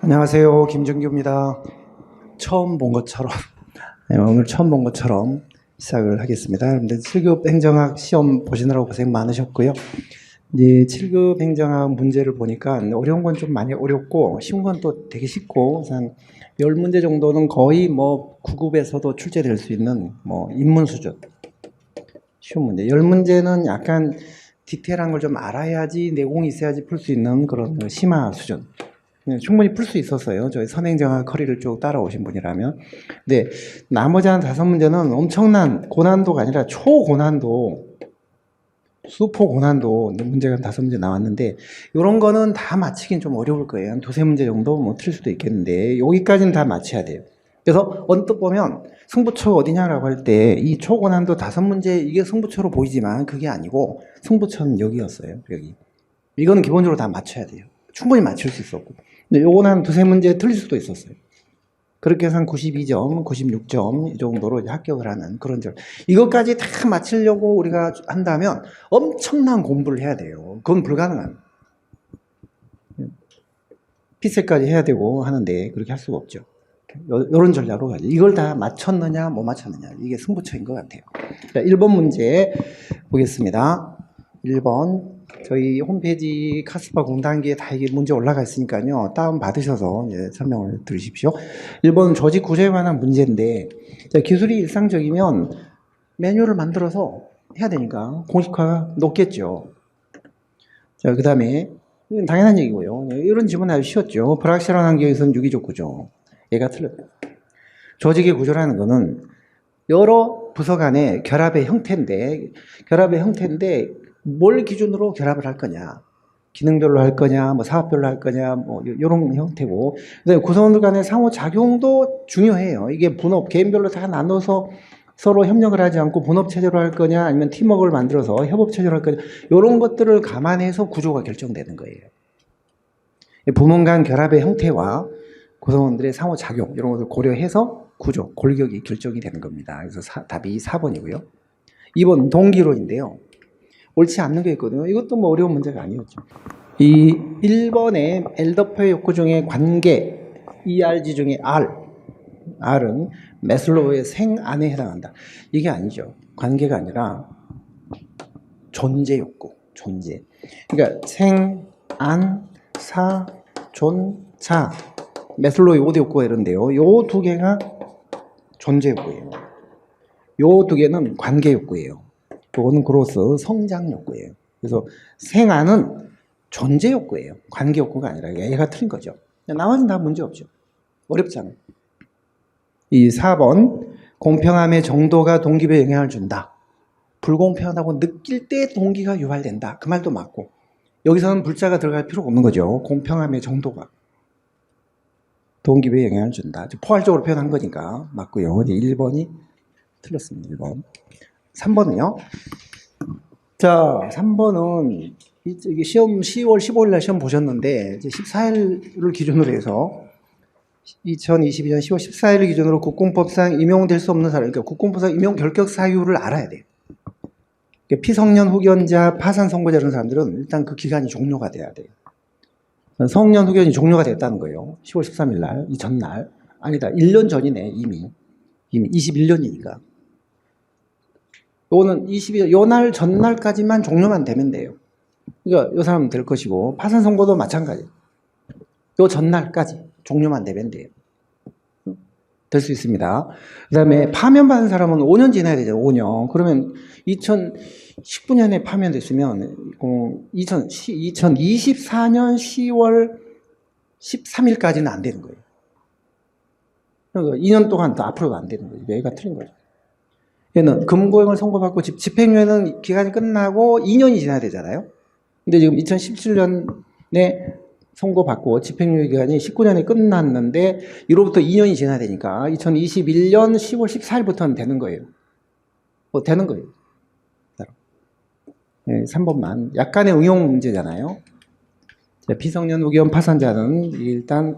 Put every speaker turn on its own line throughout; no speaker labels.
안녕하세요. 김준규입니다. 처음 본 것처럼, 오늘 처음 본 것처럼 시작을 하겠습니다. 여러분들 7급 행정학 시험 보시느라고 고생 많으셨고요. 이제 7급 행정학 문제를 보니까 어려운 건 좀 많이 어렵고 쉬운 건 또 되게 쉽고 한 10문제 정도는 거의 9급에서도 출제될 수 있는 입문 수준 쉬운 문제. 10문제는 약간 디테일한 걸 좀 알아야지 내공이 있어야지 풀 수 있는 그런 심화 수준. 충분히 풀 수 있었어요. 저희 선행정학 커리를 쭉 따라오신 분이라면. 근데 나머지 한 5문제는 엄청난 고난도가 아니라 초고난도, 수포 고난도 문제가 5문제 나왔는데 이런 거는 다 맞히긴 좀 어려울 거예요. 한 2-3문제 정도 틀릴 수도 있겠는데 여기까지는 다 맞춰야 돼요. 그래서 언뜻 보면 승부처 어디냐라고 할 때 이 초고난도 5문제 이게 승부처로 보이지만 그게 아니고 승부처는 여기였어요. 여기. 이거는 기본적으로 다 맞춰야 돼요. 충분히 맞출 수 있었고. 근데 요건 한 2-3문제 틀릴 수도 있었어요. 그렇게 해서 한 92점, 96점 이 정도로 합격을 하는 그런 점. 이것까지 다 맞추려고 우리가 한다면 엄청난 공부를 해야 돼요. 그건 불가능한. 피세까지 해야 되고 하는데 그렇게 할 수가 없죠. 이런 전략으로 가죠. 이걸 다 맞췄느냐 못 맞췄느냐 이게 승부처인 것 같아요. 자, 1번 문제 보겠습니다. 1번 저희 홈페이지 카스파 공단기에 다 이게 문제 올라가 있으니까요. 다운 받으셔서 설명을 들으십시오. 1번 조직 구조에 관한 문제인데 자, 기술이 일상적이면 매뉴얼을 만들어서 해야 되니까 공식화가 높겠죠. 자, 그 다음에 이건 당연한 얘기고요. 이런 질문 아주 쉬웠죠. 불확실한 환경에서는 유기적 구조. 얘가 틀렸다. 조직의 구조라는 거는 여러 부서 간의 결합의 형태인데 뭘 기준으로 결합을 할 거냐. 기능별로 할 거냐, 사업별로 할 거냐, 이런 형태고. 그다음에 구성원들 간의 상호작용도 중요해요. 이게 분업, 개인별로 다 나눠서 서로 협력을 하지 않고 분업체제로 할 거냐, 아니면 팀워크를 만들어서 협업체제로 할 거냐, 이런 것들을 감안해서 구조가 결정되는 거예요. 부문 간 결합의 형태와 구성원들의 상호작용, 이런 것을 고려해서 구조, 골격이 결정이 되는 겁니다. 그래서 답이 4번이고요. 2번 동기론인데요. 옳지 않는 게 있거든요. 이것도 어려운 문제가 아니었죠. 이 1번의 엘더퍼의 욕구 중에 관계, ERG 중에 R은 매슬로우의 생안에 해당한다. 이게 아니죠. 관계가 아니라 존재 욕구, 존재. 그러니까 생안, 사, 존, 자. 매슬로우의 5대 욕구가 이런데요. 요 두 개가 존재 욕구예요. 요 두 개는 관계 욕구예요. 그거는 그로스 성장 욕구예요. 그래서 생안은 존재 욕구예요. 관계 욕구가 아니라 얘가 틀린 거죠. 나머지는 다 문제 없죠. 어렵잖아요. 이 4번 공평함의 정도가 동기부여에 영향을 준다. 불공평하다고 느낄 때 동기가 유발된다. 그 말도 맞고 여기서는 불자가 들어갈 필요가 없는 거죠. 공평함의 정도가 동기부여에 영향을 준다. 포괄적으로 표현한 거니까 맞고요. 1번이 틀렸습니다. 1번. 3번은요. 자, 3번은 이게 시험 10월 15일 날 시험 보셨는데 14일을 기준으로 해서 2022년 10월 14일을 기준으로 국공법상 임용될 수 없는 사람, 그러니까 국공법상 임용 결격 사유를 알아야 돼요. 그러니까 피성년 후견자, 파산 선고자 이런 사람들은 일단 그 기간이 종료가 돼야 돼요. 성년 후견이 종료가 됐다는 거예요. 10월 13일 날, 이 전날. 아니다, 1년 전이네, 이미 21년이니까. 요거는 22년, 요 날 전날까지만 종료만 되면 돼요. 그러니까 요 사람은 될 것이고, 파산 선고도 마찬가지. 요 전날까지 종료만 되면 돼요. 될 수 있습니다. 그 다음에 파면받은 사람은 5년 지나야 되죠, 5년. 그러면 2019년에 파면됐으면, 2024년 10월 13일까지는 안 되는 거예요. 그러니까 2년 동안 더 앞으로도 안 되는 거예요. 얘가 틀린 거죠. 얘는 금고형을 선고받고 집행유예는 기간이 끝나고 2년이 지나야 되잖아요. 근데 지금 2017년에 선고받고 집행유예 기간이 19년에 끝났는데 이로부터 2년이 지나야 되니까 2021년 10월 14일부터는 되는 거예요. 되는 거예요. 네, 3번만. 약간의 응용 문제잖아요. 피성년 후견 파산자는 일단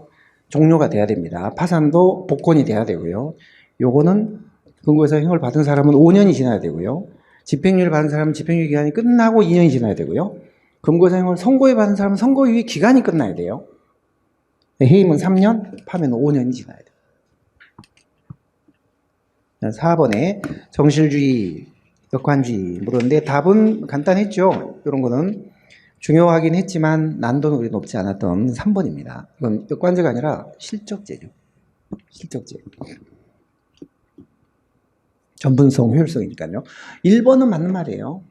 종료가 돼야 됩니다. 파산도 복권이 돼야 되고요. 요거는 금고에서 형을 받은 사람은 5년이 지나야 되고요. 집행유예를 받은 사람은 집행유예 기간이 끝나고 2년이 지나야 되고요. 금고에서 형을 선고에 받은 사람은 선고 이후에 기간이 끝나야 돼요. 해임은 3년, 파면은 5년이 지나야 돼요. 4번에 정실주의, 역관주의 물었는데 답은 간단했죠. 이런 거는 중요하긴 했지만 난도는 그리 높지 않았던 3번입니다. 이건 역관제가 아니라 실적제죠. 실적제. 전분성, 효율성이니까요. 1번은 맞는 말이에요.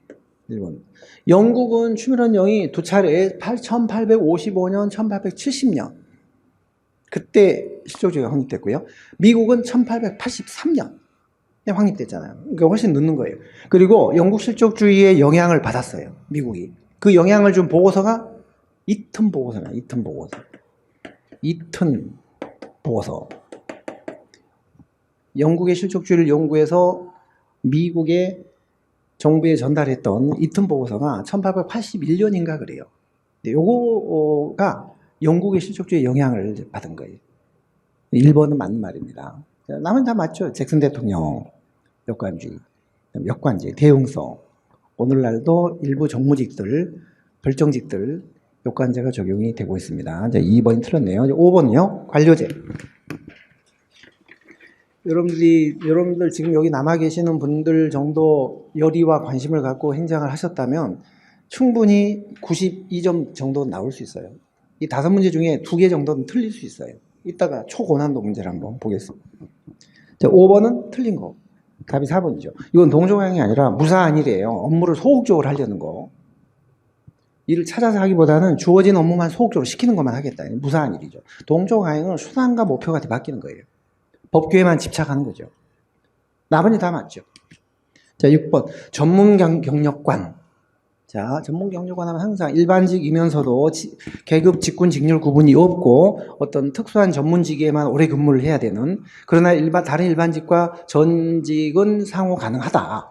1번. 영국은 추미란 영이 두 차례 1855년, 1870년 그때 실적주의가 확립됐고요. 미국은 1883년 확립됐잖아요. 그러니까 훨씬 늦는 거예요. 그리고 영국 실적주의의 영향을 받았어요. 미국이. 그 영향을 준 보고서가 이튼 보고서나 이튼 보고서. 이튼 보고서. 영국의 실적주의를 연구해서 미국의 정부에 전달했던 이튼 보고서가 1881년인가 그래요. 요거가 영국의 실적주의의 영향을 받은 거예요. 1번은 맞는 말입니다. 남은 다 맞죠. 잭슨 대통령, 역관주의, 역관제, 대응성. 오늘날도 일부 정무직들, 별정직들, 역관제가 적용이 되고 있습니다. 이제 2번이 틀렸네요. 5번은요, 관료제. 여러분들 지금 여기 남아 계시는 분들 정도 열의와 관심을 갖고 행장을 하셨다면 충분히 92점 정도 나올 수 있어요. 이 5문제 중에 2개 정도는 틀릴 수 있어요. 이따가 초고난도 문제를 한번 보겠습니다. 자, 5번은 틀린 거. 답이 4번이죠. 이건 동종항이 아니라 무사안일이에요. 업무를 소극적으로 하려는 거. 일을 찾아서 하기보다는 주어진 업무만 소극적으로 시키는 것만 하겠다. 무사안일이죠. 동종항은 수단과 목표가 바뀌는 거예요. 법규에만 집착하는 거죠. 나머지 다 맞죠. 자, 6번. 전문 경력관. 자, 전문 경력관 하면 항상 일반직이면서도 계급, 직군, 직률 구분이 없고 어떤 특수한 전문직에만 오래 근무를 해야 되는, 그러나 다른 일반직과 전직은 상호 가능하다.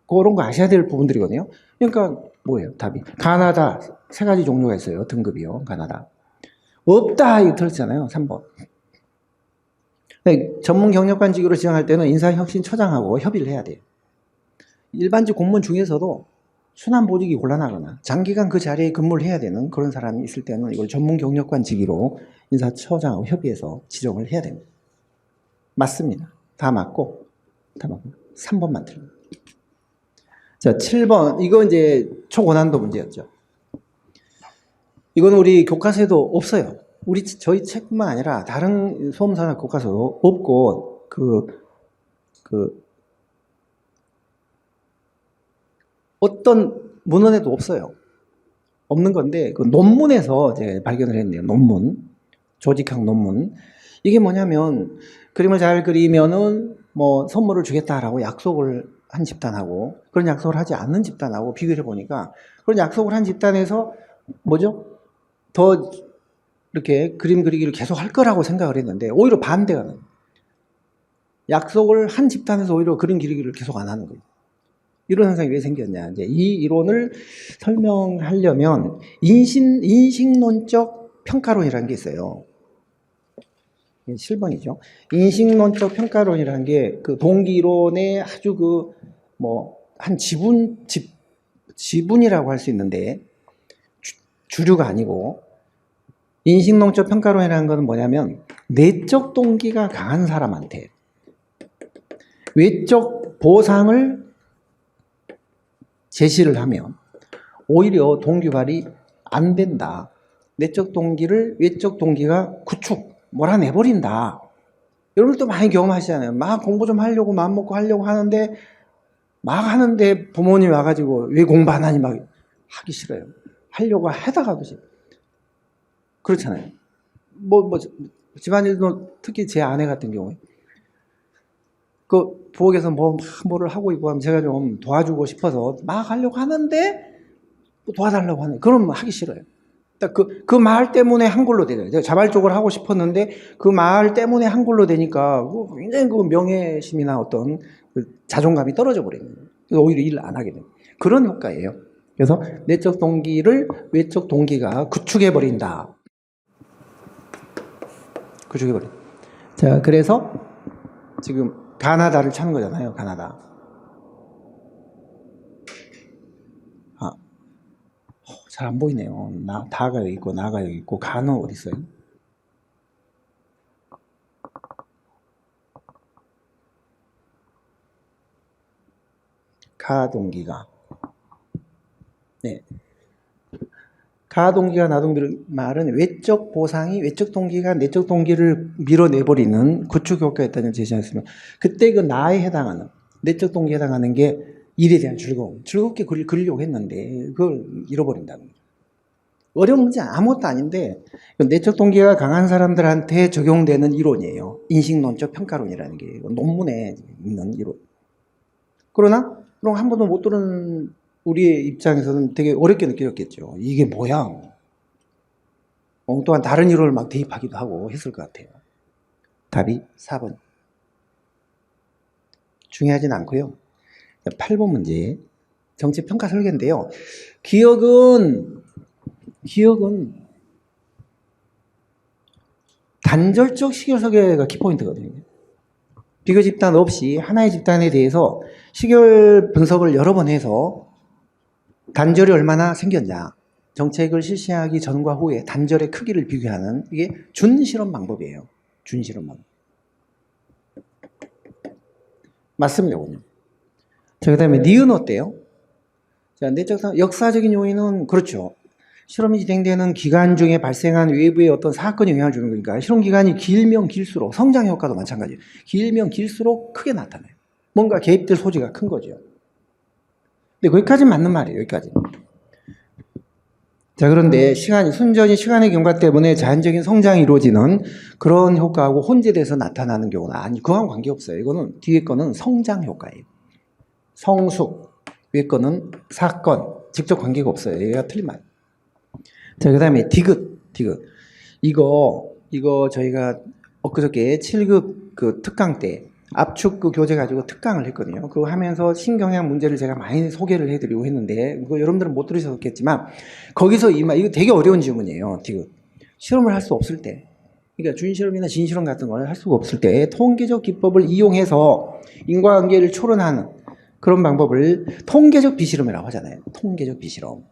그런 거 아셔야 될 부분들이거든요. 그러니까 뭐예요? 답이. 가나다 3가지 종류가 있어요. 등급이요. 가나다. 없다. 이거 들었잖아요. 3번. 전문 경력관직으로 지정할 때는 인사혁신처장하고 협의를 해야 돼요. 일반직 공무원 중에서도 순환보직이 곤란하거나 장기간 그 자리에 근무를 해야 되는 그런 사람이 있을 때는 이걸 전문 경력관직으로 인사처장하고 협의해서 지정을 해야 됩니다. 맞습니다. 다 맞고, 3번만 틀립니다. 자, 7번. 이거 이제 초고난도 문제였죠. 이건 우리 교과서에도 없어요. 저희 책뿐만 아니라 다른 소음사나 교과서도 없고, 어떤 문헌에도 없어요. 없는 건데, 그 논문에서 이제 발견을 했네요. 논문. 조직학 논문. 이게 뭐냐면, 그림을 잘 그리면은 뭐 선물을 주겠다라고 약속을 한 집단하고, 그런 약속을 하지 않는 집단하고 비교해 보니까, 그런 약속을 한 집단에서 뭐죠? 더 이렇게 그림 그리기를 계속 할 거라고 생각을 했는데, 오히려 반대가 나요. 약속을 한 집단에서 오히려 그림 그리기를 계속 안 하는 거예요. 이런 현상이 왜 생겼냐. 이제 이 이론을 설명하려면 인식론적 평가론이라는 게 있어요. 7번이죠. 인식론적 평가론이라는 게 그 동기론의 아주 한 지분이라고 할 수 있는데 주류가 아니고, 인식론적 평가론이라는 것은 뭐냐면 내적 동기가 강한 사람한테 외적 보상을 제시를 하면 오히려 동기발이 안 된다. 내적 동기를 외적 동기가 몰아내버린다. 여러분도 많이 경험하시잖아요. 막 공부 좀 하려고 마음 먹고 하려고 하는데 막 하는데 부모님이 와가지고 왜 공부 안 하니 막 하기 싫어요. 하려고 하다가도 싫어요. 그렇잖아요. 집안일도 특히 제 아내 같은 경우에 그 부엌에서 뭐를 하고 있고 하면 제가 좀 도와주고 싶어서 막 하려고 하는데 도와달라고 하네. 그럼 하기 싫어요. 그 말 때문에 한글로 되잖아요. 제가 자발적으로 하고 싶었는데 그 말 때문에 한글로 되니까 굉장히 그 명예심이나 어떤 그 자존감이 떨어져 버리는 거예요. 그래서 오히려 일을 안 하게 됩니다. 그런 효과예요. 그래서 내적 동기를 외적 동기가 구축해 버린다. 구축해 버린다. 자, 그래서 지금 가나다를 찾는 거잖아요. 가나다. 잘 안 보이네요. 다가 여기 있고 나가 여기 있고 가는 어디 있어요? 가동기가. 네. 가동기가 나동기를 말은 외적 보상이 외적 동기가 내적 동기를 밀어내버리는 구축 효과가 있다는 제시했습니다. 그때 그 나에 해당하는 내적 동기에 해당하는 게 일에 대한 즐거움. 즐겁게 그리려고 했는데 그걸 잃어버린다는 거죠. 어려운 문제 아무것도 아닌데 내적 동기가 강한 사람들한테 적용되는 이론이에요. 인식론적 평가론이라는 게 논문에 있는 이론. 그러나 그럼 한 번도 못 들은 우리의 입장에서는 되게 어렵게 느꼈겠죠. 이게 뭐야? 엉뚱한 다른 이론을 막 대입하기도 하고 했을 것 같아요. 답이 4번. 중요하진 않고요. 8번 문제. 정치평가 설계인데요. 기억은 단절적 시결 설계가 키포인트거든요. 비교 집단 없이 하나의 집단에 대해서 시결 분석을 여러 번 해서 단절이 얼마나 생겼냐, 정책을 실시하기 전과 후에 단절의 크기를 비교하는 이게 준실험 방법이에요. 준실험 방법. 맞습니다. 자, 그 다음에 니은 어때요? 자, 내적 역사적인 요인은 그렇죠. 실험이 진행되는 기간 중에 발생한 외부의 어떤 사건이 영향을 주는 거니까 실험 기간이 길면 길수록 성장 효과도 마찬가지예요. 길면 길수록 크게 나타나요. 뭔가 개입될 소지가 큰 거죠. 근데 거기까지는 맞는 말이에요. 여기까지. 자, 그런데 순전히 시간의 경과 때문에 자연적인 성장이 이루어지는 그런 효과하고 혼재돼서 나타나는 경우는 아니, 그거랑 관계없어요. 이거는 뒤에 거는 성장 효과예요. 성숙, 위에 거는 사건, 직접 관계가 없어요. 얘가 틀린 말. 자, 그 다음에 디귿. 이거 저희가 엊그저께 7급 그 특강 때 압축 그 교재 가지고 특강을 했거든요. 그거 하면서 신경향 문제를 제가 많이 소개를 해드리고 했는데, 그거 여러분들은 못 들으셨겠지만, 거기서 이거 되게 어려운 질문이에요. 디귿. 실험을 할 수 없을 때. 그러니까 준실험이나 진실험 같은 걸 할 수가 없을 때, 통계적 기법을 이용해서 인과관계를 추론하는 그런 방법을 통계적 비실험이라고 하잖아요. 통계적 비실험.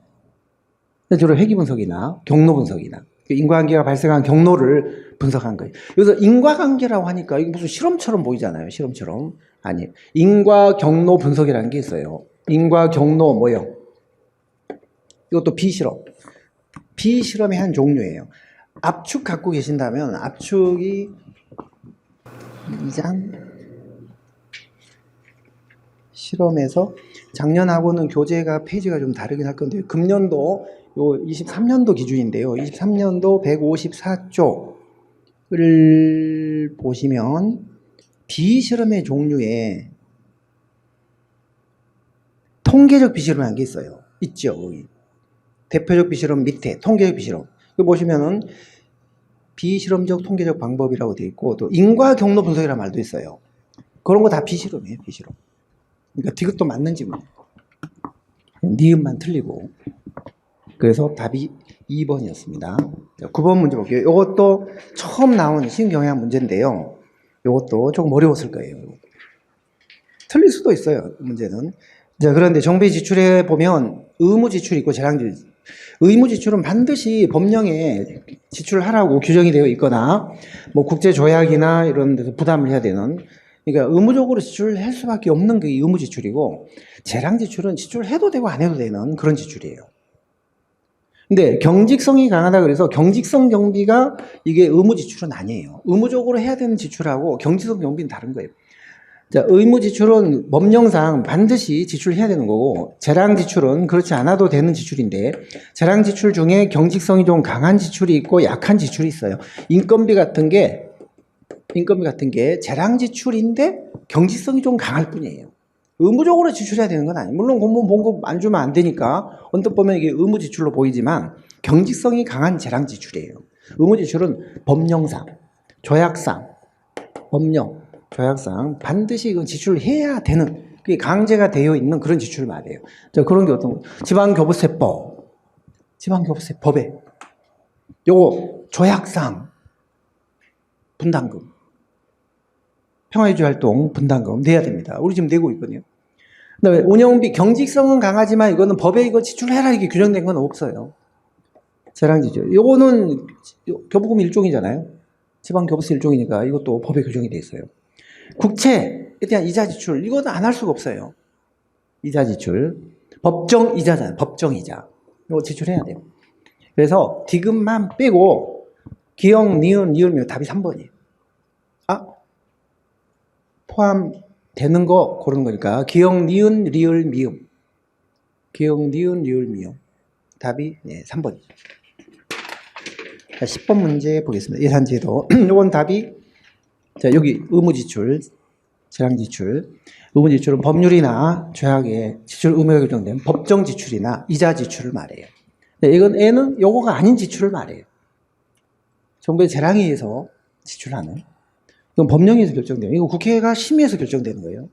주로 회귀 분석이나 경로 분석이나 인과관계가 발생한 경로를 분석한 거예요. 여기서 인과관계라고 하니까 이게 무슨 실험처럼 보이잖아요. 실험처럼. 아니에요. 인과 경로 분석이라는 게 있어요. 인과 경로 뭐예요? 이것도 비실험. 비실험의 한 종류예요. 압축 갖고 계신다면 압축이 2장 실험에서 작년하고는 교재가 페이지가 좀 다르긴 할 건데요. 금년도 요 23년도 기준인데요. 23년도 154쪽을 보시면 비실험의 종류에 통계적 비실험이라는 게 있어요. 있죠. 여기. 대표적 비실험 밑에 통계적 비실험. 여기 보시면은 비실험적 통계적 방법이라고 되어 있고 또 인과 경로 분석이라는 말도 있어요. 그런 거 다 비실험이에요. 비실험. 그러니까 디귿도 맞는지 뭐. 니은만 틀리고. 그래서 답이 2번이었습니다. 9번 문제 볼게요. 이것도 처음 나온 신경향 문제인데요. 이것도 조금 어려웠을 거예요. 틀릴 수도 있어요. 문제는. 자, 그런데 정비 지출에 보면 의무 지출이 있고 재량 지출. 의무 지출은 반드시 법령에 지출하라고 규정이 되어 있거나 뭐 국제 조약이나 이런 데서 부담을 해야 되는, 그러니까 의무적으로 지출을 할 수밖에 없는 게 의무 지출이고, 재량 지출은 지출해도 되고 안 해도 되는 그런 지출이에요. 근데 경직성이 강하다 그래서 경직성 경비가 이게 의무 지출은 아니에요. 의무적으로 해야 되는 지출하고 경직성 경비는 다른 거예요. 자, 의무 지출은 법령상 반드시 지출해야 되는 거고, 재량 지출은 그렇지 않아도 되는 지출인데, 재량 지출 중에 경직성이 좀 강한 지출이 있고 약한 지출이 있어요. 인건비 같은 게 재량 지출인데 경직성이 좀 강할 뿐이에요. 의무적으로 지출해야 되는 건 아니에요. 물론 공무원 봉급 안 주면 안 되니까 언뜻 보면 이게 의무 지출로 보이지만 경직성이 강한 재량 지출이에요. 의무 지출은 법령상, 조약상, 법령, 조약상 반드시 이건 지출을 해야 되는, 그게 강제가 되어 있는 그런 지출을 말해요. 자, 그런 게 어떤 거? 지방교부세법, 지방교부세법에 요거 조약상 분담금, 평화유지활동 분담금 내야 됩니다. 우리 지금 내고 있거든요. 그다음에 운영비, 경직성은 강하지만 이거는 법에 이거 지출해라 이게 규정된 건 없어요. 재량지출. 요거는 교부금 일종이잖아요. 지방교부세 일종이니까 이것도 법에 규정이 돼 있어요. 국채에 대한 이자 지출, 이거는 안 할 수가 없어요. 이자 지출. 법정 이자잖아요. 법정 이자. 이거 지출해야 돼요. 그래서 디귿만 빼고 기역, 니은, 리을, 답이 3번이에요. 아, 포함되는 거 고르는 거니까 기역, 니은, 리을, 미음. 기역, 니은, 리을, 미음. 답이 3번이죠. 자, 10번 문제 보겠습니다. 예산제도. 이건 답이, 자, 여기 의무지출, 재량지출. 의무지출은 법률이나 죄악의 지출 의무가 결정된 법정 지출이나 이자 지출을 말해요. 이건 N은 요거가 아닌 지출을 말해요. 정부의 재량에 의해서 지출하는. 이건 법령에서 결정돼요. 이거 국회가 심의해서 결정되는 거예요.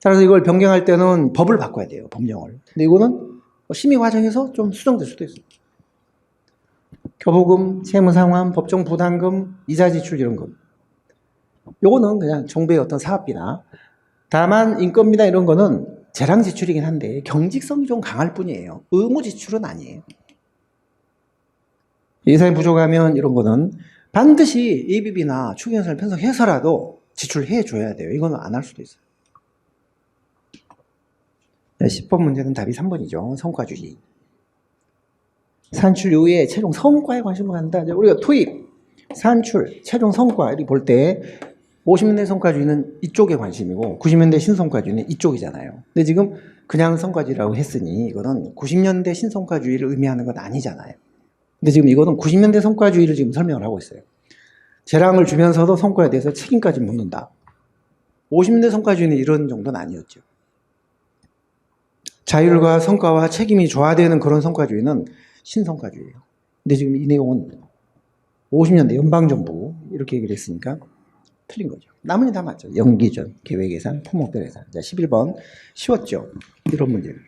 따라서 이걸 변경할 때는 법을 바꿔야 돼요. 법령을. 근데 이거는 심의 과정에서 좀 수정될 수도 있어요. 교부금, 세무상환, 법정 부담금, 이자 지출 이런 거. 요거는 그냥 정부의 어떤 사업비나, 다만 인건비나 이런 거는 재량 지출이긴 한데 경직성이 좀 강할 뿐이에요. 의무 지출은 아니에요. 예산이 부족하면 이런 거는 반드시 예비비나 추경예산을 편성해서라도 지출해 줘야 돼요. 이거는 안 할 수도 있어요. 10번 문제는 답이 3번이죠. 성과주의. 산출 이후에 최종 성과에 관심을 갖는다. 우리가 투입, 산출, 최종 성과 이렇게 볼 때 50년대 성과주의는 이쪽에 관심이고 90년대 신성과주의는 이쪽이잖아요. 근데 지금 그냥 성과주의라고 했으니 이거는 90년대 신성과주의를 의미하는 건 아니잖아요. 근데 지금 이거는 90년대 성과주의를 지금 설명을 하고 있어요. 재량을 주면서도 성과에 대해서 책임까지 묻는다. 50년대 성과주의는 이런 정도는 아니었죠. 자율과 성과와 책임이 조화되는 그런 성과주의는 신성과주의예요. 근데 지금 이 내용은 50년대 연방정부 이렇게 얘기를 했으니까 틀린 거죠. 나머지 다 맞죠. 연기전, 계획예산, 품목별 예산. 자, 11번 쉬웠죠. 이런 문제입니다.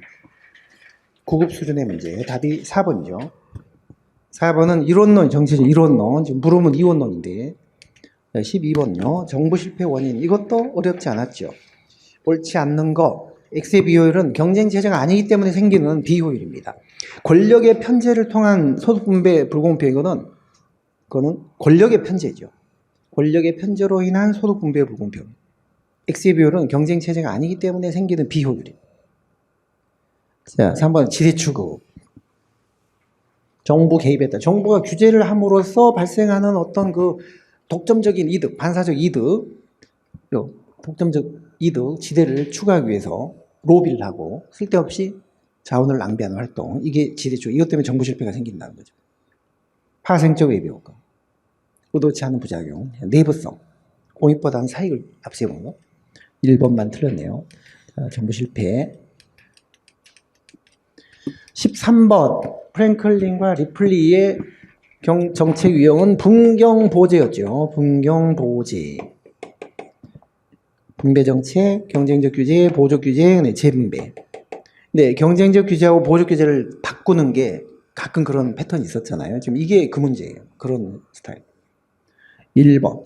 9급 수준의 문제. 답이 4번이죠. 4번은 이론론, 정치적 이론론. 지금 물으면 이원론인데. 자, 12번요. 정부 실패 원인. 이것도 어렵지 않았죠. 옳지 않는 거. X의 비효율은 경쟁 체제가 아니기 때문에 생기는 비효율입니다. 권력의 편제를 통한 소득 분배 불공평, 그거는 권력의 편제죠. 권력의 편제로 인한 소득 분배 불공평. X의 비효율은 경쟁 체제가 아니기 때문에 생기는 비효율입니다. 자, 3번 지대추구. 정부 개입했다. 정부가 규제를 함으로써 발생하는 어떤 그 독점적인 이득, 반사적 이득, 독점적 이득, 지대를 추구하기 위해서 로비를 하고 쓸데없이 자원을 낭비하는 활동. 이게 지대추구. 이것 때문에 정부 실패가 생긴다는 거죠. 파생적 외비 효과. 의도치 않은 부작용. 내부성. 공익보다는 사익을 앞세우는 거. 1번만 틀렸네요. 자, 정부 실패. 13번. 프랭클린과 리플리의 정책 유형은 분경보제였죠. 분경보제. 분배정책, 경쟁적 규제, 보조 규제, 재분배. 네, 경쟁적 규제하고 보조 규제를 바꾸는 게 가끔 그런 패턴이 있었잖아요. 지금 이게 그 문제예요. 그런 스타일. 1번.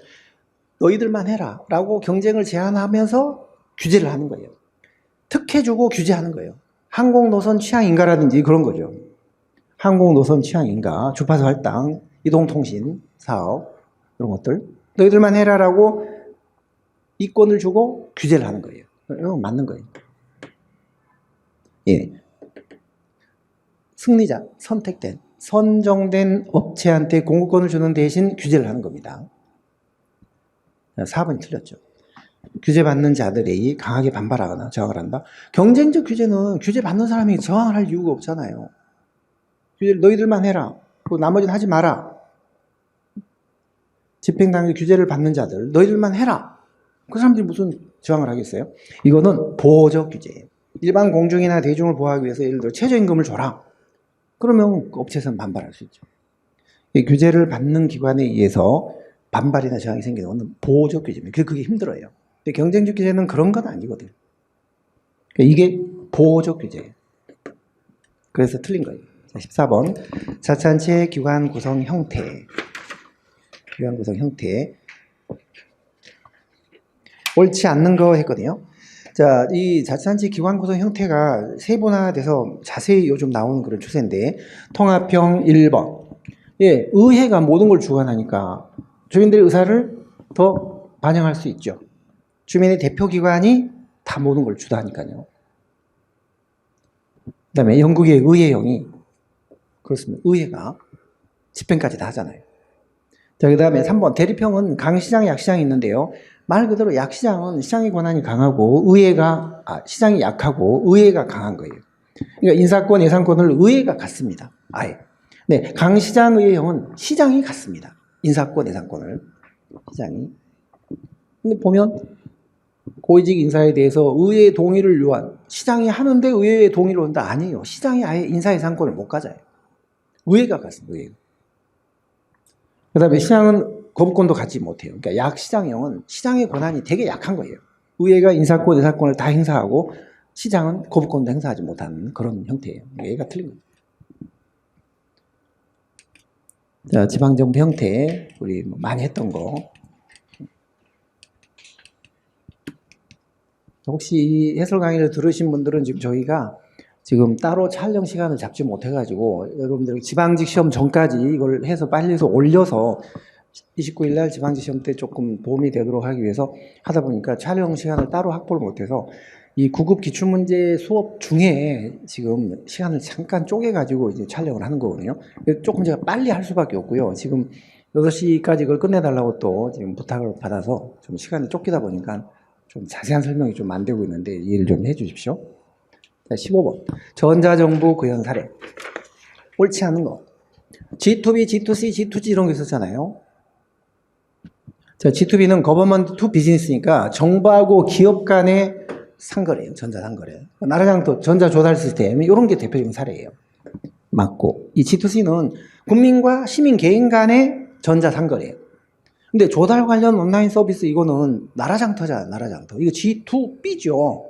너희들만 해라. 라고 경쟁을 제한하면서 규제를 하는 거예요. 특혜주고 규제하는 거예요. 항공노선 취향인가라든지 그런 거죠. 항공노선 취향인가, 주파수 할당, 이동통신 사업, 이런 것들. 너희들만 해라라고 이권을 주고 규제를 하는 거예요. 이건 맞는 거예요. 예. 승리자, 선택된, 선정된 업체한테 공급권을 주는 대신 규제를 하는 겁니다. 4번이 틀렸죠. 규제받는 자들이 강하게 반발하거나 저항을 한다. 경쟁적 규제는 규제받는 사람이 저항을 할 이유가 없잖아요. 규제를 너희들만 해라. 그리고 나머지는 하지 마라. 집행당의 규제를 받는 자들, 너희들만 해라. 그 사람들이 무슨 저항을 하겠어요? 이거는 보호적 규제예요. 일반 공중이나 대중을 보호하기 위해서 예를 들어 최저임금을 줘라. 그러면 업체에서는 반발할 수 있죠. 이 규제를 받는 기관에 의해서 반발이나 저항이 생기는 건 보호적 규제입니다. 그게 힘들어요. 근데 경쟁적 규제는 그런 건 아니거든요. 이게 보호적 규제예요. 그래서 틀린 거예요. 14번. 자치단체 기관 구성 형태. 기관 구성 형태. 옳지 않는 거 했거든요. 자, 이 자치단체 기관 구성 형태가 세분화돼서 자세히 요즘 나오는 그런 추세인데, 통합형 1번. 예, 의회가 모든 걸 주관하니까 주민들의 의사를 더 반영할 수 있죠. 주민의 대표기관이 다 모든 걸 주도하니까요. 그 다음에 영국의 의회형이 그렇습니다. 의회가 집행까지 다 하잖아요. 자, 그 다음에 3번 대립형은 강시장, 약시장이 있는데요. 말 그대로 약시장은 시장의 권한이 강하고 시장이 약하고 의회가 강한 거예요. 그러니까 인사권, 예산권을 의회가 갖습니다. 아예. 네, 강시장 의회형은 시장이 갖습니다. 인사권, 예산권을 시장이. 근데 보면 고위직 인사에 대해서 의회의 동의를 요한. 시장이 하는데 의회의 동의를 온다? 아니에요. 시장이 아예 인사 예산권을 못 가져요. 의회가 갖습니다. 의회가. 그 다음에 시장은 거부권도 갖지 못해요. 그러니까 약시장형은 시장의 권한이 되게 약한 거예요. 의회가 인사권, 예산권을 다 행사하고 시장은 거부권도 행사하지 못하는 그런 형태예요. 얘가 틀린 거예요. 자, 지방정부 형태, 우리 많이 했던 거. 혹시 이 해설 강의를 들으신 분들은 지금 저희가 지금 따로 촬영 시간을 잡지 못해가지고 여러분들 지방직 시험 전까지 이걸 해서 빨리 해서 올려서 29일 날 지방직 시험 때 조금 도움이 되도록 하기 위해서 하다 보니까 촬영 시간을 따로 확보를 못해서 이 9급 기출문제 수업 중에 지금 시간을 잠깐 쪼개가지고 이제 촬영을 하는 거거든요. 조금 제가 빨리 할 수밖에 없고요. 지금 6시까지 이걸 끝내달라고 또 지금 부탁을 받아서 좀 시간이 쫓기다 보니까 좀 자세한 설명이 좀 안 되고 있는데 이해를 좀 해 주십시오. 자, 15번. 전자정부 구현 사례. 옳지 않은 거. G2B, G2C, G2G 이런 게 있었잖아요. 자, G2B는 Government to Business니까 정부하고 기업 간의 상거래예요. 전자상거래. 나라장터 전자조달 시스템 이런 게 대표적인 사례예요. 맞고. 이 G2C는 국민과 시민 개인 간의 전자상거래예요. 근데 조달 관련 온라인 서비스 이거는 나라장터잖아요. 나라장터. 이거 G2B죠.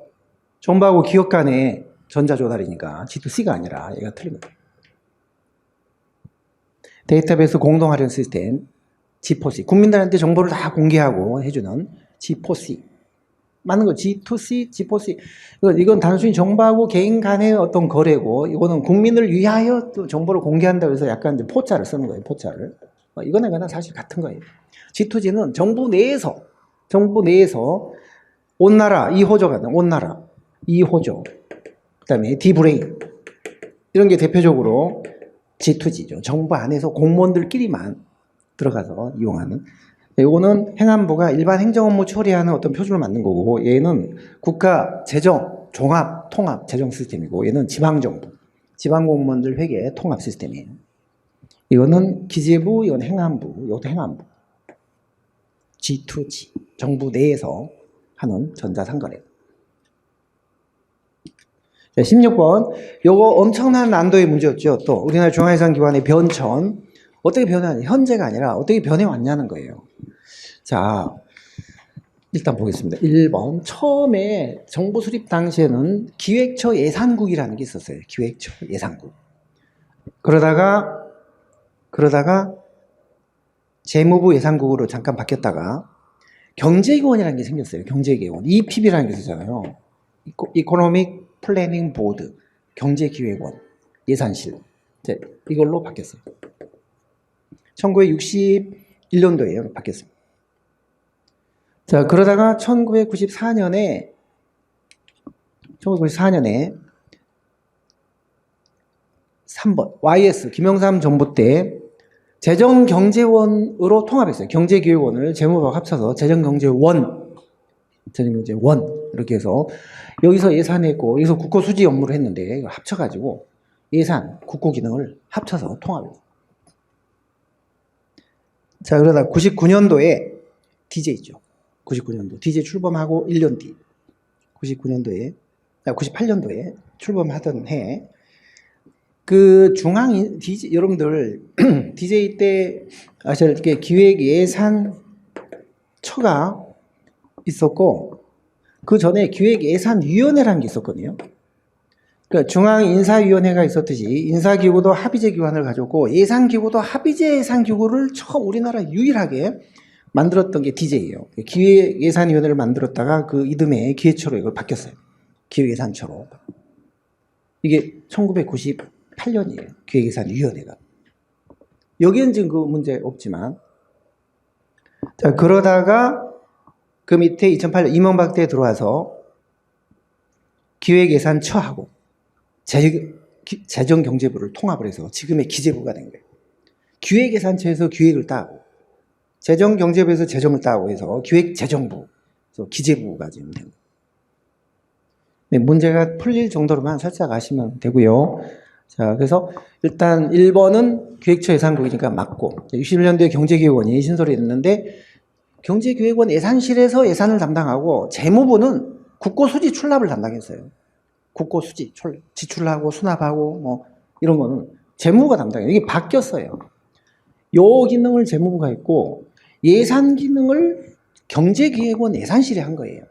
정부하고 기업 간의 전자조달이니까 G2C가 아니라 얘가 틀린 거예요. 데이터베이스 공동활용 시스템 G4C. 국민들한테 정보를 다 공개하고 해주는 G4C. 맞는 거 G2C, G4C. 이건 단순히 정부하고 개인 간의 어떤 거래고 이거는 국민을 위하여 또 정보를 공개한다고 해서 약간 이제 포자를 쓰는 거예요. 포자를. 이거는 사실 같은 거예요. G2G는 정부 내에서 온 나라 2호조가 온 나라 2호조 그 다음에 디브레인 이런 게 대표적으로 G2G죠. 정부 안에서 공무원들끼리만 들어가서 이용하는. 이거는 행안부가 일반 행정업무 처리하는 어떤 표준을 만든 거고 얘는 국가 재정 종합 통합 재정 시스템이고 얘는 지방정부 지방공무원들 회계 통합 시스템이에요. 이거는 기재부, 이건 행안부, 이것도 행안부. G2G 정부 내에서 하는 전자상거래. 16번. 요거 엄청난 난도의 문제였죠. 또 우리나라 중앙예산기관의 변천. 어떻게 변하냐. 현재가 아니라 어떻게 변해왔냐는 거예요. 자, 일단 보겠습니다. 1번. 처음에 정부 수립 당시에는 기획처 예산국이라는 게 있었어요. 기획처 예산국. 그러다가 재무부 예산국으로 잠깐 바뀌었다가 경제기원이라는 게 생겼어요. 경제기원. EPB라는 게 있었잖아요. 이코노믹 플래닝 보드. 경제기획원. 예산실. 이걸로 바뀌었어요. 1961년도에 바뀌었습니다. 자, 그러다가 1994년에 3번 YS 김영삼 정부 때 재정경제원으로 통합했어요. 경제기획원을 재무부하고 합쳐서 재정경제원 이렇게 해서 여기서 예산했고 여기서 국고수지 업무를 했는데 이걸 합쳐가지고 예산, 국고기능을 합쳐서 통합했어요. 자, 그러다 99년도에 DJ죠. 99년도 DJ 출범하고 1년 뒤 98년도에 출범하던 해 그 중앙 DJ 여러분들 DJ 때 아시는 게 기획예산처가 있었고 그 전에 기획예산위원회라는 게 있었거든요. 그러니까 중앙인사위원회가 있었듯이 인사기구도 합의제 기관을 가졌고 예산기구도 합의제 예산기구를 처음 우리나라 유일하게 만들었던 게 DJ예요. 기획예산위원회를 만들었다가 그 이듬해 기획처로 이걸 바뀌었어요. 기획예산처로. 이게 1998년이에요. 기획예산위원회가. 여기는 지금 그 문제 없지만. 자, 그러다가 그 밑에 2008년 이명박 때 들어와서 기획예산처하고 재정경제부를 통합을 해서 지금의 기재부가 된 거예요. 기획예산처에서 기획을 따고 재정경제부에서 재정을 따고 해서 기획재정부, 그래서 기재부가 지금 된 거예요. 네, 문제가 풀릴 정도로만 살짝 아시면 되고요. 자, 그래서 일단 1번은 기획처 예산국이니까 맞고 61년도에 경제기획원이 신설이 됐는데 경제기획원 예산실에서 예산을 담당하고 재무부는 국고수지 출납을 담당했어요. 국고수지, 지출하고 수납하고 뭐 이런 거는 재무부가 담당해요. 이게 바뀌었어요. 요 기능을 재무부가 했고 예산 기능을 경제기획원 예산실이 한 거예요.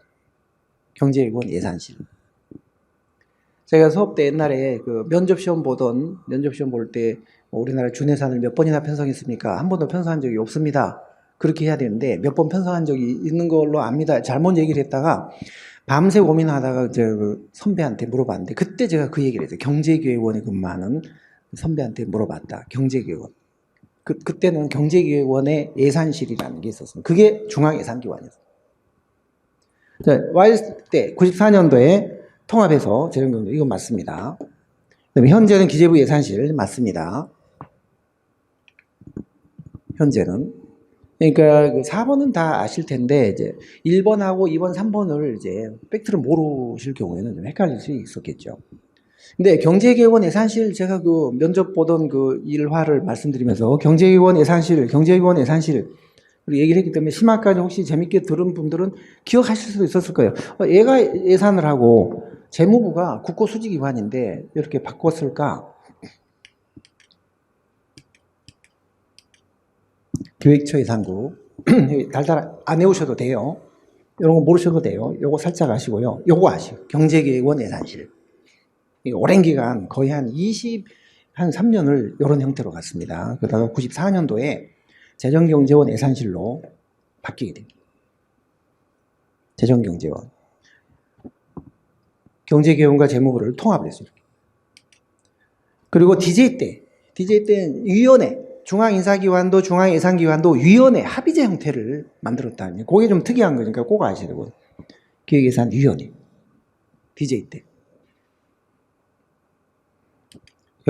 경제기획원 예산실. 제가 수업 때 옛날에 그 면접시험 볼 때 우리나라 준예산을 몇 번이나 편성했습니까? 한 번도 편성한 적이 없습니다. 그렇게 해야 되는데 몇 번 편성한 적이 있는 걸로 압니다. 잘못 얘기를 했다가 밤새 고민하다가 그 선배한테 물어봤는데 그때 제가 그 얘기를 했어요. 경제기획원에 근무하는 선배한테 물어봤다. 경제기획원. 그때는 경제기획원의 예산실이라는 게 있었습니다. 그게 중앙예산기관이었어요. 자, Y때 94년도에 통합해서 재정경제 이건 맞습니다. 그다음에 현재는 기재부 예산실 맞습니다. 현재는 그러니까 4번은 다 아실 텐데 이제 1번하고 2번, 3번을 이제 팩트를 모르실 경우에는 좀 헷갈릴 수 있었겠죠. 근데 경제기획원 예산실 제가 그 면접 보던 그 일화를 말씀드리면서 경제기획원 예산실 얘기를 했기 때문에 심화까지 혹시 재밌게 들은 분들은 기억하실 수도 있었을 거예요. 얘가 예산을 하고 재무부가 국고수지기관인데 이렇게 바꿨을까? 기획처 예산국 달달 안 외우셔도 돼요. 이런 거 모르셔도 돼요. 요거 살짝 아시고요. 요거 아시고 경제기획원 예산실. 오랜 기간 거의 한 3년을 이런 형태로 갔습니다. 그러다가 94년도에 재정경제원 예산실로 바뀌게 됩니다. 재정경제원. 경제기획원과 재무부를 통합을 했어요. 그리고 DJ 때는 위원회, 중앙인사기관도 중앙예산기관도 위원회, 합의제 형태를 만들었다는 그게 좀 특이한 거니까 꼭 아셔야 되고 기획예산위원회, DJ 때.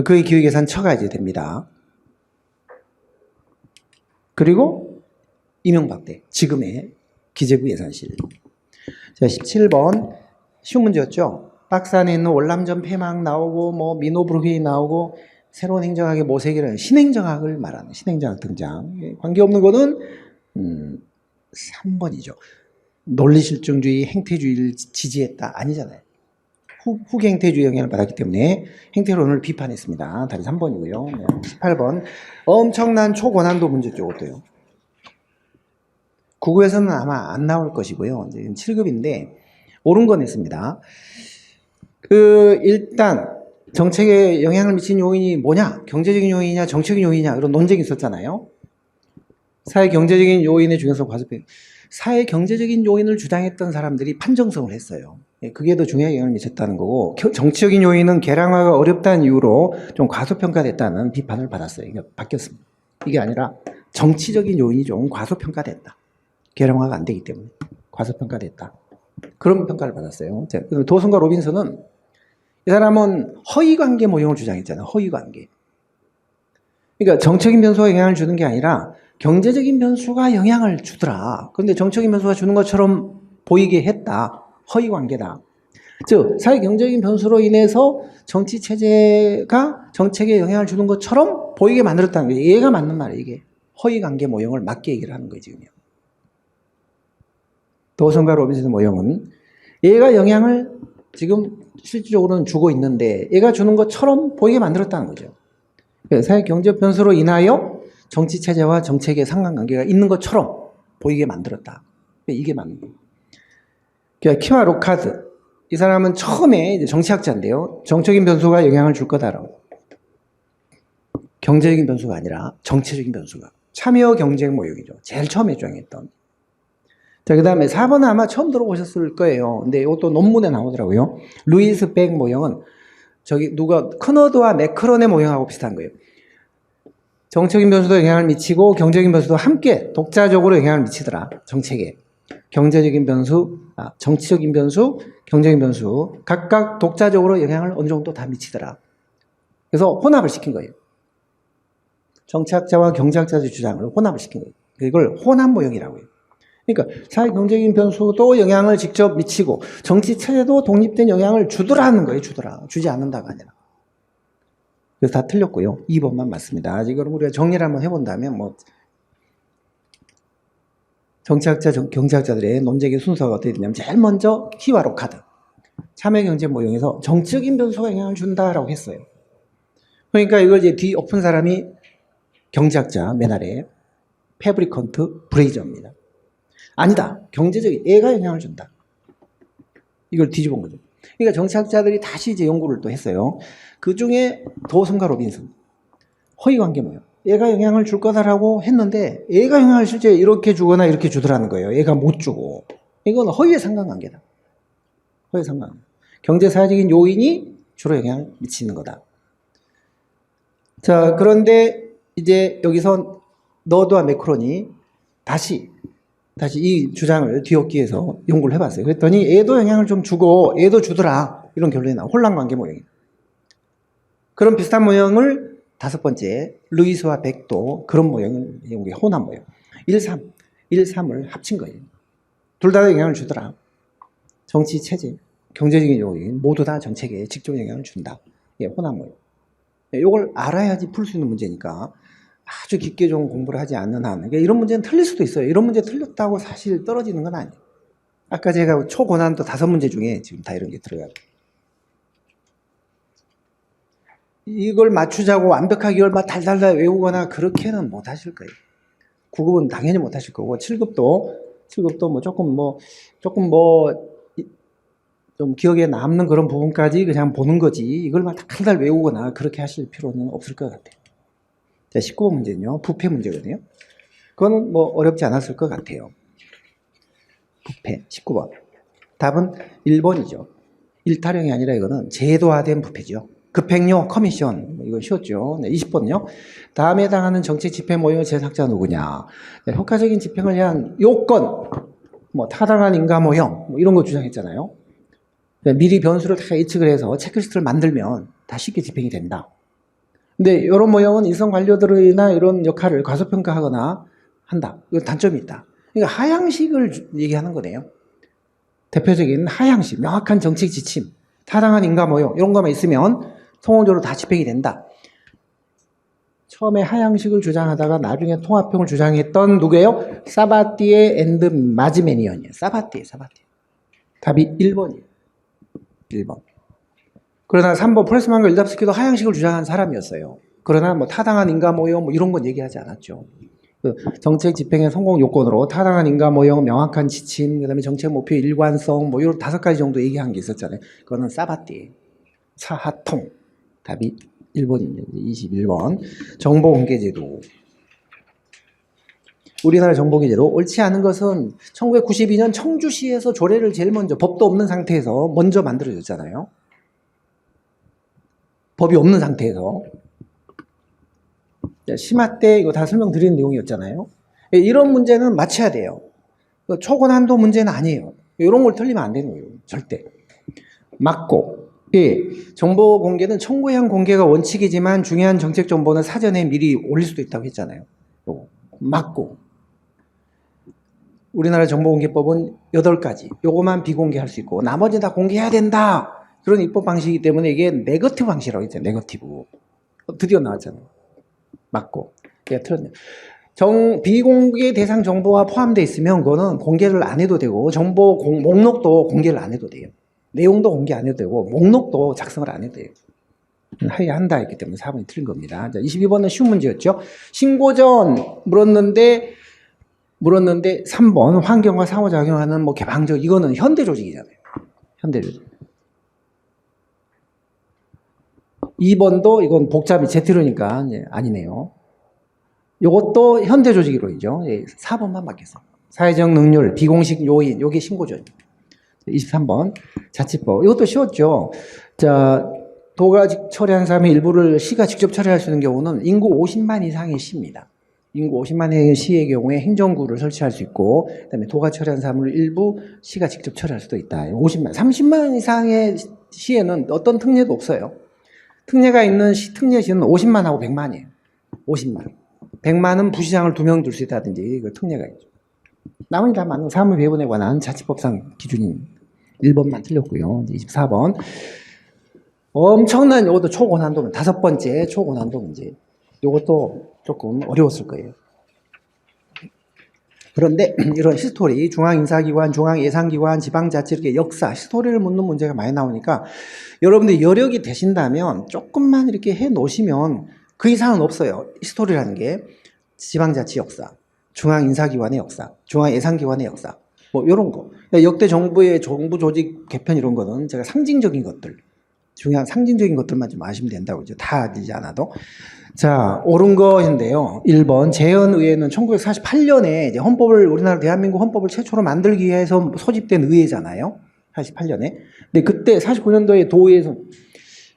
그의 기획예산처가 이제 됩니다. 그리고 이명박 때, 지금의 기재부 예산실. 자, 17번 쉬운 문제였죠. 박스 안에 있는 월남전 폐막 나오고 뭐 민노브르회의 나오고 새로운 행정학의 모세계라는 신행정학을 말하는 신행정학 등장. 관계없는 거는 3번이죠. 논리실증주의, 행태주의를 지지했다. 아니잖아요. 후행태주의 영향을 받았기 때문에 행태론을 비판했습니다. 답이 3번이고요. 18번 엄청난 초고난도 문제죠. 어때요? 국어에서는 아마 안 나올 것이고요. 이제 7급인데 옳은 건 했습니다. 일단 정책에 영향을 미친 요인이 뭐냐? 경제적인 요인이냐 정책적인 요인이냐 이런 논쟁이 있었잖아요. 사회 경제적인 요인의 중요성 과소평. 사회 경제적인 요인을 주장했던 사람들이 판정성을 했어요. 그게 더 중요한 영향을 미쳤다는 거고 정치적인 요인은 계량화가 어렵다는 이유로 좀 과소평가됐다는 비판을 받았어요. 이게 바뀌었습니다. 이게 아니라 정치적인 요인이 좀 과소평가됐다. 계량화가 안 되기 때문에 과소평가됐다. 그런 평가를 받았어요. 도슨과 로빈슨은 이 사람은 허위관계 모형을 주장했잖아요. 허위관계. 그러니까 정책적인 변수가 영향을 주는 게 아니라 경제적인 변수가 영향을 주더라. 그런데 정책적인 변수가 주는 것처럼 보이게 했다. 허위관계다. 즉 사회 경제적인 변수로 인해서 정치 체제가 정책에 영향을 주는 것처럼 보이게 만들었다는 거예요. 얘가 맞는 말이에요. 이게 허위관계 모형을 맞게 얘기를 하는 거예요. 지금요. 도슨과 로빈슨 모형은 얘가 영향을 지금 실질적으로는 주고 있는데 얘가 주는 것처럼 보이게 만들었다는 거죠. 사회 경제 변수로 인하여 정치 체제와 정책의 상관관계가 있는 것처럼 보이게 만들었다. 이게 맞는 거예요. 그러니까 키와 로카드 이 사람은 처음에 이제 정치학자인데요. 정적인 변수가 영향을 줄 거다라고. 경제적인 변수가 아니라 정치적인 변수가. 참여 경쟁 모형이죠. 제일 처음에 주장했던. 자, 그 다음에 4번은 아마 처음 들어보셨을 거예요. 근데 이것도 논문에 나오더라고요. 루이스 백 모형은 커너드와 매크론의 모형하고 비슷한 거예요. 정적인 변수도 영향을 미치고 경제적인 변수도 함께 독자적으로 영향을 미치더라. 정책에. 경제적인 변수, 정치적인 변수, 경제적인 변수 각각 독자적으로 영향을 어느 정도 다 미치더라. 그래서 혼합을 시킨 거예요. 정치학자와 경제학자의 주장을 혼합을 시킨 거예요. 이걸 혼합 모형이라고 해요. 그러니까 사회 경제적인 변수도 영향을 직접 미치고 정치 체제도 독립된 영향을 주더라는 거예요. 주지 않는다가 아니라. 그래서 다 틀렸고요. 2번만 맞습니다. 이걸 우리가 정리를 한번 해본다면 정치학자, 경제학자들의 논쟁의 순서가 어떻게 되냐면 제일 먼저 키와 로카드 참여경제 모형에서 정치적인 변수가 영향을 준다라고 했어요. 그러니까 이걸 이제 뒤 엎은 사람이 경제학자 맨 아래 패브리컨트 브레이저입니다. 아니다. 경제적인 얘가 영향을 준다. 이걸 뒤집은 거죠. 그러니까 정치학자들이 다시 이제 연구를 또 했어요. 그 중에 도슨과 로빈슨 허위관계 모형. 얘가 영향을 줄 거다라고 했는데 얘가 영향을 실제 이렇게 주거나 이렇게 주더라는 거예요. 얘가 못 주고. 이건 허위의 상관관계다. 허위의 상관관계. 경제사회적인 요인이 주로 영향을 미치는 거다. 자, 그런데 이제 여기서 너드와 매크론이 다시 이 주장을 뒤엎기해서 연구를 해봤어요. 그랬더니 얘도 영향을 좀 주고 얘도 주더라. 이런 결론이 나와. 혼란관계 모형이에요. 그런 비슷한 모형을 5번째 루이스와 백도 그런 모형을 연구해. 혼합 모형. 1, 3을 합친 거예요. 둘 다 영향을 주더라. 정치 체제, 경제적인 요인 모두 다 정책에 직접 영향을 준다. 예, 혼합 모형. 이걸 알아야지 풀 수 있는 문제니까 아주 깊게 좀 공부를 하지 않는 한 이런 문제는 틀릴 수도 있어요. 이런 문제 틀렸다고 사실 떨어지는 건 아니에요. 아까 제가 초고난도 5문제 중에 지금 다 이런 게 들어가요. 이걸 맞추자고 완벽하게 이걸 막 달달달 외우거나 그렇게는 못 하실 거예요. 9급은 당연히 못 하실 거고 7급도 조금 좀 기억에 남는 그런 부분까지 그냥 보는 거지 이걸 막 달달 외우거나 그렇게 하실 필요는 없을 것 같아요. 자, 19번 문제는요. 부패 문제거든요. 그건 어렵지 않았을 것 같아요. 부패 19번. 답은 1번이죠. 일타령이 아니라 이거는 제도화된 부패죠. 급행료, 커미션, 이건 쉬웠죠. 네, 20번요. 다음에 해당하는 정책 집행 모형의 제작자 누구냐. 네, 효과적인 집행을 위한 요건, 타당한 인가 모형, 이런 거 주장했잖아요. 네, 미리 변수를 다 예측을 해서 체크리스트를 만들면 다 쉽게 집행이 된다. 근데 이런 모형은 일선 관료들이나 이런 역할을 과소평가하거나 한다. 이건 단점이 있다. 그러니까 하향식을 얘기하는 거네요. 대표적인 하향식, 명확한 정책 지침, 타당한 인가 모형 이런 것만 있으면 성공적으로 다 집행이 된다. 처음에 하향식을 주장하다가 나중에 통합형을 주장했던 누구예요? 사바띠에 앤드 마즈메니언이에요. 사바띠. 답이 1번이에요. 1번. 그러나 3번 프레스만과 일답스키도 하향식을 주장한 사람이었어요. 그러나 타당한 인가 모형 이런 건 얘기하지 않았죠. 정책 집행의 성공 요건으로 타당한 인가 모형, 명확한 지침, 그다음에 정책 목표 일관성 이런 5가지 정도 얘기한 게 있었잖아요. 그거는 사바띠, 사하통. 답이 1번입니다. 21번. 정보공개제도. 우리나라 정보공개제도 옳지 않은 것은 1992년 청주시에서 조례를 제일 먼저 법도 없는 상태에서 먼저 만들어졌잖아요. 법이 없는 상태에서. 심화 때 이거 다 설명드리는 내용이었잖아요. 이런 문제는 맞춰야 돼요. 초고난도 문제는 아니에요. 이런 걸 틀리면 안 되는 거예요. 절대. 맞고. 예, 정보 공개는 청구형 공개가 원칙이지만 중요한 정책 정보는 사전에 미리 올릴 수도 있다고 했잖아요. 맞고. 우리나라 정보공개법은 8가지. 요거만 비공개할 수 있고 나머지 다 공개해야 된다. 그런 입법 방식이기 때문에 이게 네거티브 방식이라고 했잖아요. 네거티브. 드디어 나왔잖아요. 맞고. 제가 틀었네요. 비공개 대상 정보가 포함되어 있으면 그거는 공개를 안 해도 되고 정보 목록도 공개를 안 해도 돼요. 내용도 공개 안 해도 되고 목록도 작성을 안 해도 돼요. 하여야 한다 했기 때문에 4번이 틀린 겁니다. 자, 22번은 쉬운 문제였죠. 신고 전 물었는데 3번 환경과 상호작용하는 개방적 이거는 현대조직이잖아요. 현대조직. 2번도 이건 복잡이 제트로니까 아니네요. 이것도 현대조직이론이죠. 4번만 맞겠어. 사회적 능률, 비공식 요인, 요게 신고전. 23번 자치법. 이것도 쉬웠죠. 자, 도가 처리한 사람의 일부를 시가 직접 처리할 수 있는 경우는 인구 50만 이상의 시입니다. 인구 50만의 시의 경우에 행정구를 설치할 수 있고, 그다음에 도가 처리한 사물을 일부 시가 직접 처리할 수도 있다. 50만, 30만 이상의 시에는 어떤 특례도 없어요. 특례가 있는 특례시는 50만하고 100만이에요. 50만. 100만은 부시장을 2명 둘 수 있다든지 그 특례가 있죠. 나머지 다 맞는 사물 배분에 관한 자치법상 기준인 1번만 틀렸고요. 24번. 엄청난 이것도 초고난도, 5번째 초고난도 문제. 이것도 조금 어려웠을 거예요. 그런데 이런 히스토리, 중앙인사기관, 중앙예산기관, 지방자치 이렇게 역사, 히스토리를 묻는 문제가 많이 나오니까 여러분들이 여력이 되신다면 조금만 이렇게 해 놓으시면 그 이상은 없어요. 히스토리라는 게 지방자치 역사, 중앙인사기관의 역사, 중앙예산기관의 역사, 뭐 이런 거. 역대 정부의 정부 조직 개편 이런 거는 제가 상징적인 것들, 중요한 상징적인 것들만 좀 아시면 된다고 그죠. 다 알지 않아도. 자, 옳은 거인데요. 1번 재헌의회는 1948년에 이제 헌법을 우리나라 대한민국 헌법을 최초로 만들기 위해서 소집된 의회잖아요. 48년에. 근데 그때 49년도에 도의회에서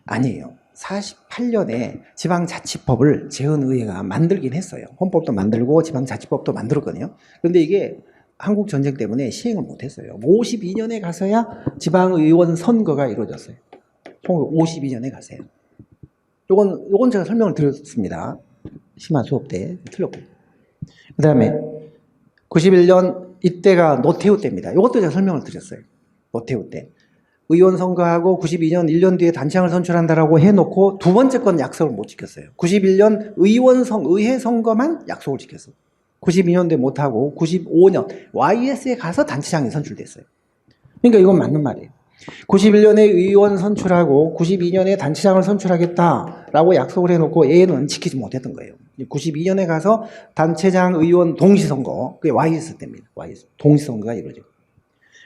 아니에요. 48년에 지방자치법을 재헌의회가 만들긴 했어요. 헌법도 만들고 지방자치법도 만들었거든요. 그런데 이게 한국 전쟁 때문에 시행을 못했어요. 52년에 가서야 지방의원 선거가 이루어졌어요. 52년에 가세요. 요건 제가 설명을 드렸습니다. 심화 수업 때 틀렸고. 그 다음에 91년 이때가 노태우 때입니다. 요것도 제가 설명을 드렸어요. 노태우 때. 의원 선거하고 92년 1년 뒤에 단체장을 선출한다라고 해놓고 두 번째 건 약속을 못 지켰어요. 91년 의회 선거만 약속을 지켰어요. 92년도에 못하고 95년 YS에 가서 단체장이 선출됐어요. 그러니까 이건 맞는 말이에요. 91년에 의원 선출하고 92년에 단체장을 선출하겠다라고 약속을 해놓고 얘는 지키지 못했던 거예요. 92년에 가서 단체장 의원 동시선거, 그게 YS 때입니다. YS. 동시선거가 이루어지고.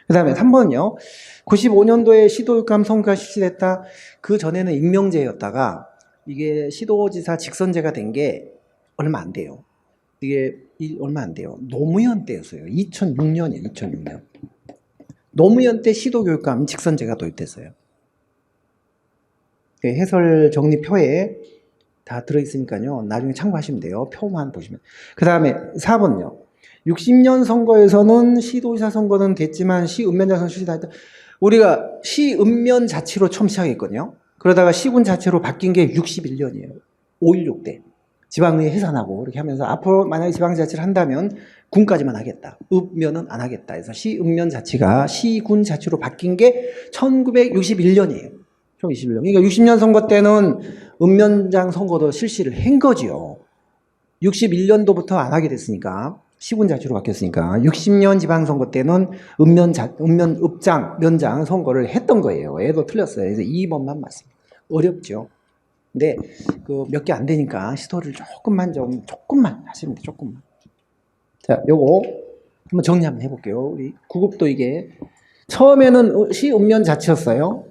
그 다음에 3번은요. 95년도에 시도육감 선거가 실시됐다. 그 전에는 임명제였다가 이게 시도지사 직선제가 된 게 얼마 안 돼요. 이게 얼마 안 돼요. 노무현 때였어요. 2006년이에요. 2006년. 노무현 때 시도교육감 직선제가 도입됐어요. 해설 정리표에 다 들어있으니까요. 나중에 참고하시면 돼요. 표만 보시면. 그 다음에 4번요. 60년 선거에서는 시도지사 선거는 됐지만 시읍면자치는 실시했다. 우리가 시읍면자치로 처음 시작했거든요. 그러다가 시군자치로 바뀐 게 61년이에요. 5.16 때. 지방의회 해산하고 이렇게 하면서 앞으로 만약에 지방자치를 한다면 군까지만 하겠다. 읍면은 안 하겠다. 해서 시읍면자치가 시군자치로 바뀐 게 1961년이에요. 1961년. 그러니까 60년 선거 때는 읍면장 선거도 실시를 한 거지요. 61년도부터 안 하게 됐으니까 시군자치로 바뀌었으니까 60년 지방선거 때는 읍장, 면장 선거를 했던 거예요. 얘도 틀렸어요. 그래서 2번만 맞습니다. 어렵죠. 근데 그 몇 개 안 되니까 시도를 조금만 하시면 돼요. 조금만. 자, 요거 한번 정리 한번 해볼게요. 우리 구급도 이게 처음에는 시읍면자치였어요.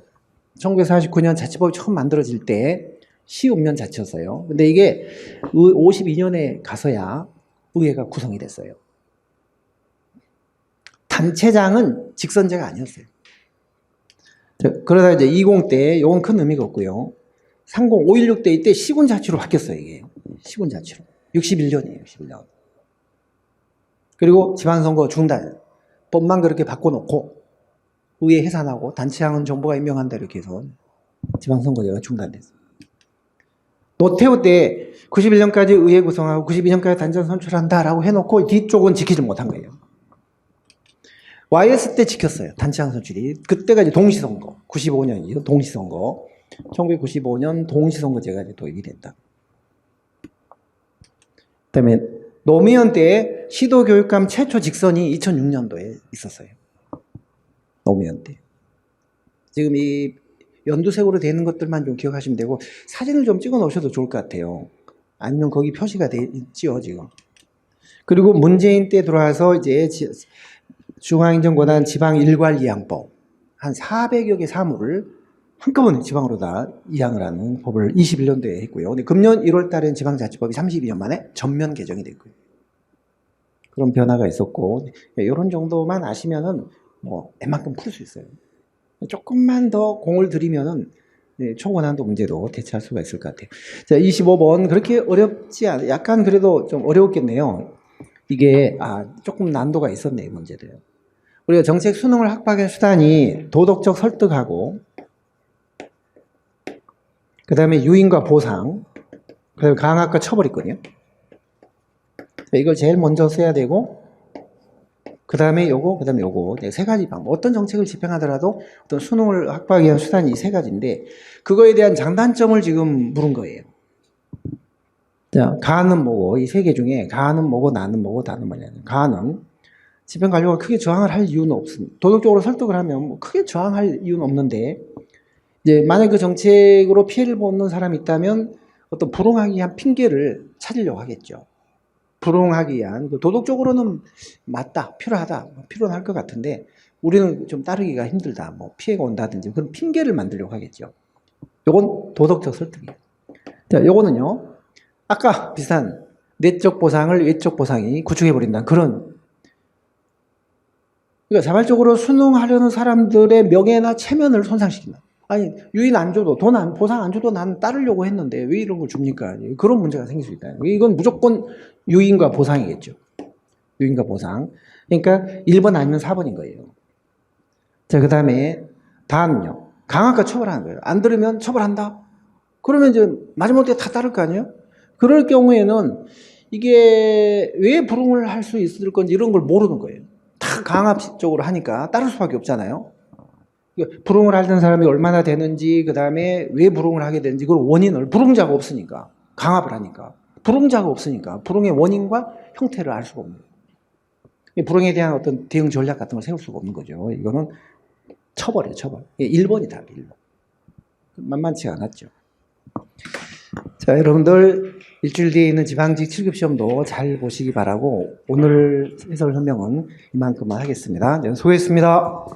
1949년 자치법이 처음 만들어질 때 시읍면자치였어요. 근데 이게 52년에 가서야 의회가 구성이 됐어요. 단체장은 직선제가 아니었어요. 그러다 이제 20 때, 요건 큰 의미가 없고요. 30, 5.16 때 이때 시군자치로 바뀌었어요, 이게. 시군자치로. 61년이에요, 61년. 그리고 지방선거 중단. 법만 그렇게 바꿔놓고, 의회 해산하고, 단체장은 정부가 임명한다, 이렇게 해서 지방선거제가 중단됐어요. 노태우 때 91년까지 의회 구성하고 92년까지 단체장 선출한다라고 해놓고 뒤쪽은 지키지 못한 거예요. YS 때 지켰어요. 단체장 선출이. 그때가 이제 동시선거. 95년이죠. 동시선거. 1995년 동시선거제가 이제 도입이 됐다. 그 다음에 노무현 때 시도교육감 최초 직선이 2006년도에 있었어요. 노무현 때. 지금 이 연두색으로 되는 것들만 좀 기억하시면 되고 사진을 좀 찍어 놓으셔도 좋을 것 같아요. 아니면 거기 표시가 돼 있지요, 지금. 그리고 문재인 때 들어와서 이제 중앙행정권한 지방일괄이양법 한 400여 개 사무를 한꺼번에 지방으로 다 이양을 하는 법을 21년도에 했고요. 근데 금년 1월 달엔 지방자치법이 32년 만에 전면 개정이 됐고요. 그런 변화가 있었고 이런 정도만 아시면은 뭐 웬만큼 풀 수 있어요. 조금만 더 공을 들이면은 네, 초고난도 문제도 대처할 수가 있을 것 같아요. 자, 25번. 그렇게 어렵지 않아. 약간 그래도 좀 어려웠겠네요. 이게, 조금 난도가 있었네, 이 문제도요. 우리가 정책 수능을 확보하는 수단이 도덕적 설득하고, 그 다음에 유인과 보상, 그 다음에 강압과 처벌이거든요. 이걸 제일 먼저 써야 되고, 그 다음에 요거, 그 다음에 요거. 네, 세 가지 방법. 어떤 정책을 집행하더라도 어떤 수능을 확보하기 위한 수단이 이 세 가지인데, 그거에 대한 장단점을 지금 물은 거예요. 자, 가는 뭐고, 이 세 개 중에 가는 뭐고, 나는 뭐고, 다는 뭐냐. 가는 집행관료가 크게 저항을 할 이유는 없습니다. 도덕적으로 설득을 하면 뭐 크게 저항할 이유는 없는데, 이제 만약 그 정책으로 피해를 보는 사람이 있다면 어떤 불응하기 위한 핑계를 찾으려고 하겠죠. 불응하기 위한, 도덕적으로는 맞다, 필요하다, 필요할 것 같은데, 우리는 좀 따르기가 힘들다, 뭐 피해가 온다든지 그런 핑계를 만들려고 하겠죠. 요건 도덕적 설득이에요. 자, 요거는요, 아까 비슷한 내적 보상을 외적 보상이 구축해버린다는 그런, 그러니까 자발적으로 수능하려는 사람들의 명예나 체면을 손상시킨다. 아니, 유인 안 줘도, 보상 안 줘도 난 따르려고 했는데 왜 이런 걸 줍니까? 그런 문제가 생길 수 있다. 이건 무조건 유인과 보상이겠죠. 유인과 보상. 그러니까 1번 아니면 4번인 거예요. 자, 그 다음에 다음은요. 강압과 처벌하는 거예요. 안 들으면 처벌한다? 그러면 이제 마지못해 다 따를 거 아니에요? 그럴 경우에는 이게 왜 불응을 할 수 있을 건지 이런 걸 모르는 거예요. 다 강압적으로 하니까 따를 수밖에 없잖아요. 불응을 하던 사람이 얼마나 되는지, 그 다음에 왜 불응을 하게 되는지, 그걸 원인을, 불응자가 없으니까, 강압을 하니까. 불응자가 없으니까, 불응의 원인과 형태를 알 수가 없는 거예요. 불응에 대한 어떤 대응 전략 같은 걸 세울 수가 없는 거죠. 이거는 처벌이에요, 처벌. 1번이다, 1번. 만만치 않았죠. 자, 여러분들, 일주일 뒤에 있는 지방직 7급 시험도 잘 보시기 바라고, 오늘 해설 설명은 이만큼만 하겠습니다. 수고했습니다.